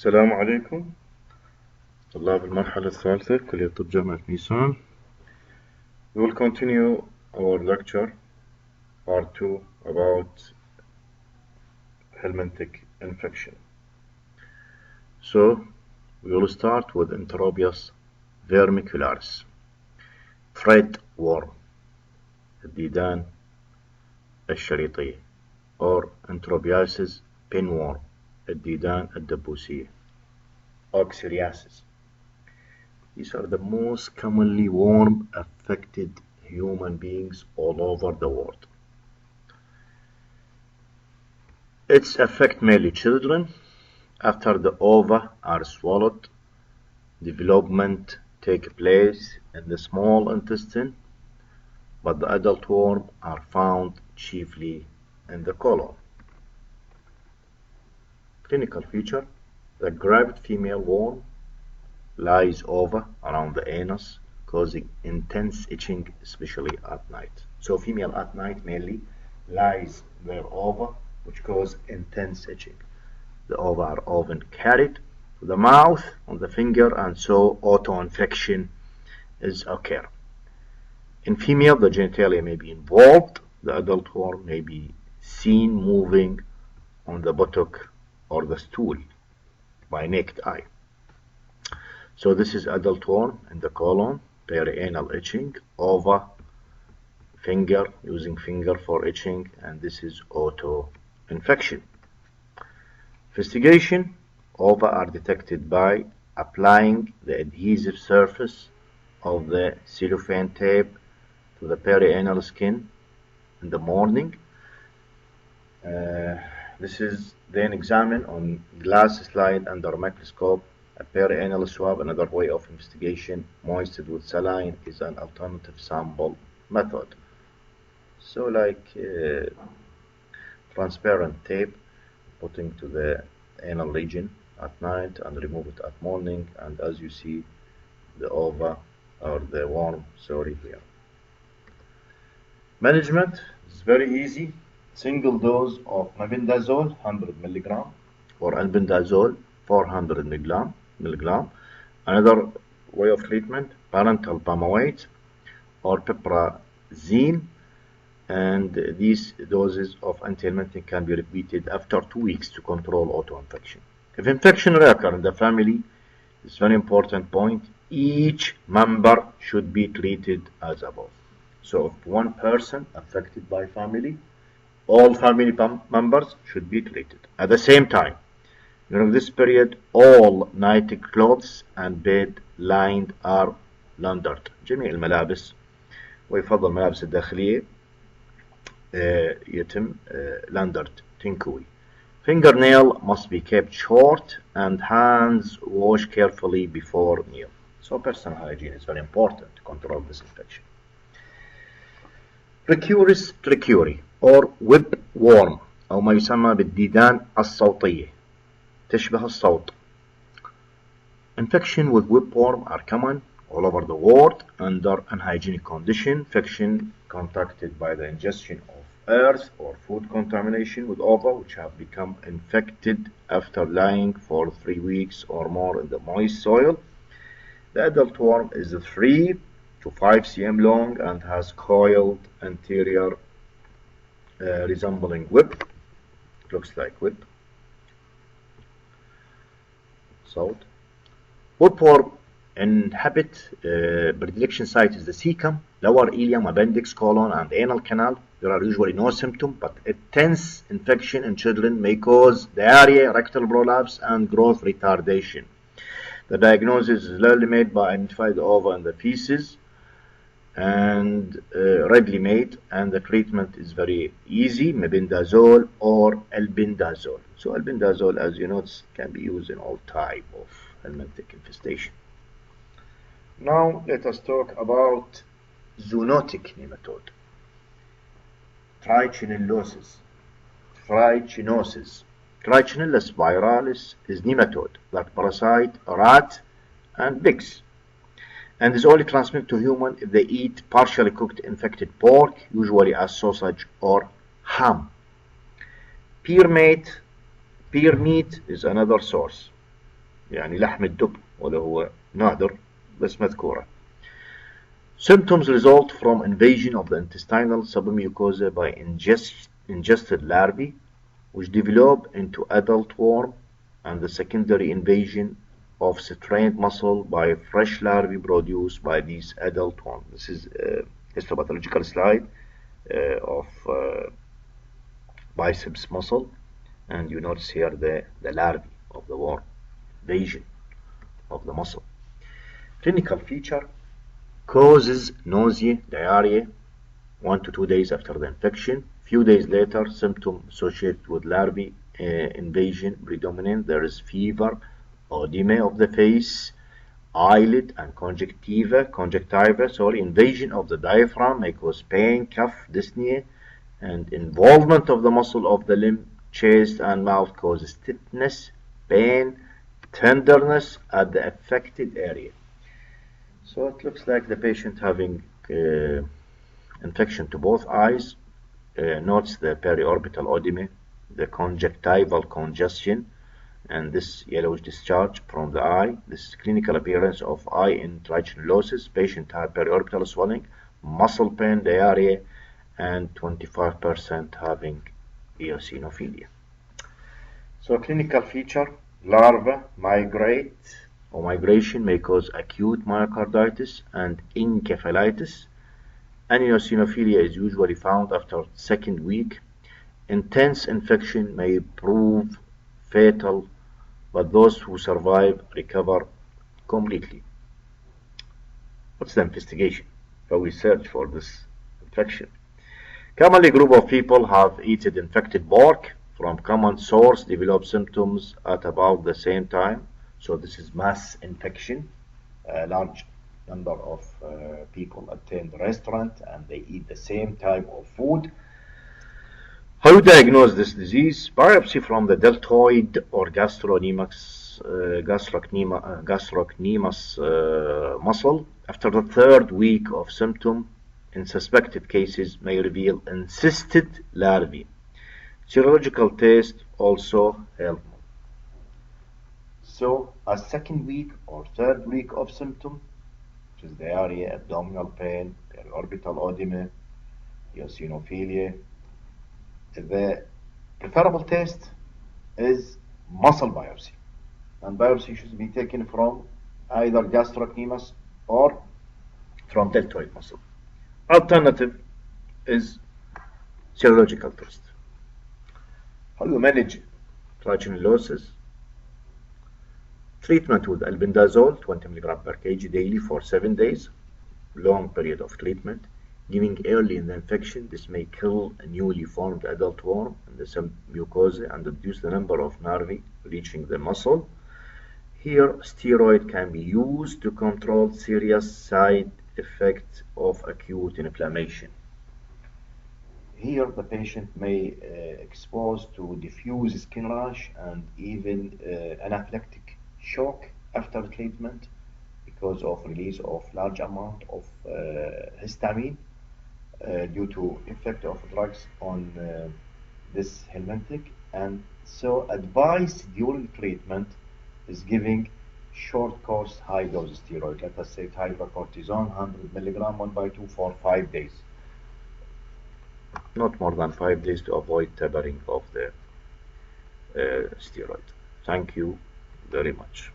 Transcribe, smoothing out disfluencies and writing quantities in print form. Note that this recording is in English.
السلام عليكم طلاب المرحلة الثالثة كلية طب جامعة نيسان. We will continue our lecture part 2 about helminthic infection. So we will start with Enterobius vermicularis, thread worm, الديدان الشريطية, or Enterobiasis pinworm, الديدان الدبوسية, Oxyriasis. These are the most commonly worm affected human beings all over the world. It affects mainly children. After the ova are swallowed, development takes place in the small intestine, but the adult worm are found chiefly in the colon. Clinical feature: the gravid female worm lies over around the anus, causing intense itching, especially at night. So female at night mainly lies their ova, which cause intense itching. The ova are often carried to the mouth, on the finger, and so auto-infection is occur. In female, the genitalia may be involved. The adult worm may be seen moving on the buttock or the stool by naked eye. So this is adult worm in the colon, perianal itching, ova, finger, using finger for itching, and this is auto-infection. Investigation: ova are detected by applying the adhesive surface of the cellophane tape to the perianal skin in the morning. This is then examined on glass slide under a microscope. A perianal swab, another way of investigation, moistened with saline, is an alternative sample method. So like transparent tape, putting to the anal region at night and remove it at morning, and as you see the ova or the worm, here. Management is very easy. Single dose of mebendazole 100 mg or albendazole 400 mg. Another way of treatment: parental palmate or piperazine, and these doses of antihelminthic can be repeated after 2 weeks to control auto-infection. If infection reoccurs in the family, it's a very important point, each member should be treated as above. So if one person affected by family, all family members should be treated at the same time. During this period, all night clothes and bed lined are laundered. جميع الملابس ويفضل الملابس الداخلية يتم laundered تنكوي. Fingernail must be kept short and hands washed carefully before meal. So personal hygiene is very important to control this infection. Recurrus tricuri or whip worm أو ما يسمى بالديدان الصوتية، تشبه الصوت. Infection with whipworm are common all over the world under unhygienic condition. Infection contracted by the ingestion of earth or food contamination with ova, which have become infected after lying for 3 weeks or more in the moist soil. The adult worm is 3 to 5 cm long and has coiled anterior resembling whip. Looks like whip. Whipworm inhabit predilection site is the cecum, lower ileum, appendix, colon, and anal canal. There are usually no symptoms, but intense infection in children may cause diarrhea, rectal prolapse, and growth retardation. The diagnosis is rarely made by identifying the ova and the feces, and readily made, and the treatment is very easy: mebendazole or albendazole. So albendazole, as you know, can be used in all type of helminthic infestation. Now let us talk about zoonotic nematode. Trichinellosis, trichinosis. Trichinellus viralis is nematode that parasite rat and pigs, and is only transmitted to human if they eat partially cooked infected pork, usually as sausage or ham. Pear meat is another source. يعني لحم الدب، ولا هو نادر بس مذكورة. Symptoms result from invasion of the intestinal submucosa by ingested larvae, which develop into adult worm, and the secondary invasion of strained muscle by fresh larvae produced by these adult worms. This is a histopathological slide of biceps muscle, and you notice here the larvae of the worm, invasion of the muscle. Clinical feature: causes nausea, diarrhea, 1 to 2 days after the infection. Few days later, symptom associated with larvae invasion predominant. There is fever, edema of the face, eyelid, and conjunctiva, invasion of the diaphragm may cause pain, cough, dyspnea, and involvement of the muscle of the limb, chest, and mouth causes stiffness, pain, tenderness at the affected area. So it looks like the patient having infection to both eyes. Notes the periorbital edema, the conjunctival congestion, and this yellowish discharge from the eye. This is clinical appearance of eye trichinosis. Patient had periorbital swelling, muscle pain, diarrhea, and 25% having eosinophilia. So clinical feature: larva migration may cause acute myocarditis and encephalitis. Eosinophilia is usually found after second week. Intense infection may prove fatal, but those who survive recover completely. What's the investigation? So we search for this infection. Commonly, group of people have eaten infected pork from common source, develop symptoms at about the same time. So this is mass infection. A large number of people attend the restaurant and they eat the same type of food. How you diagnose this disease? Biopsy from the deltoid or gastrocnemius muscle after the third week of symptom in suspected cases may reveal encysted larvae. Serological test also help. So a second week or third week of symptom, which is diarrhea, abdominal pain, periorbital edema, eosinophilia, the preferable test is muscle biopsy, and biopsy should be taken from either gastrocnemius or from deltoid muscle. Alternative is serological test. How do you manage trichinosis? Treatment with albendazole 20 mg per kg daily for 7 days, long period of treatment. Giving early in the infection, this may kill a newly formed adult worm in the submucosa and reduce the number of nervi reaching the muscle. Here, steroid can be used to control serious side effects of acute inflammation. Here, the patient may expose to diffuse skin rash and even anaphylactic shock after treatment because of release of large amount of histamine due to effect of drugs on this helminthic, and so advice during treatment is giving short course high dose steroid, let us say hydrocortisone 100 mg 1/2 for 5 days, not more than 5 days, to avoid tapering of the steroid. Thank you very much.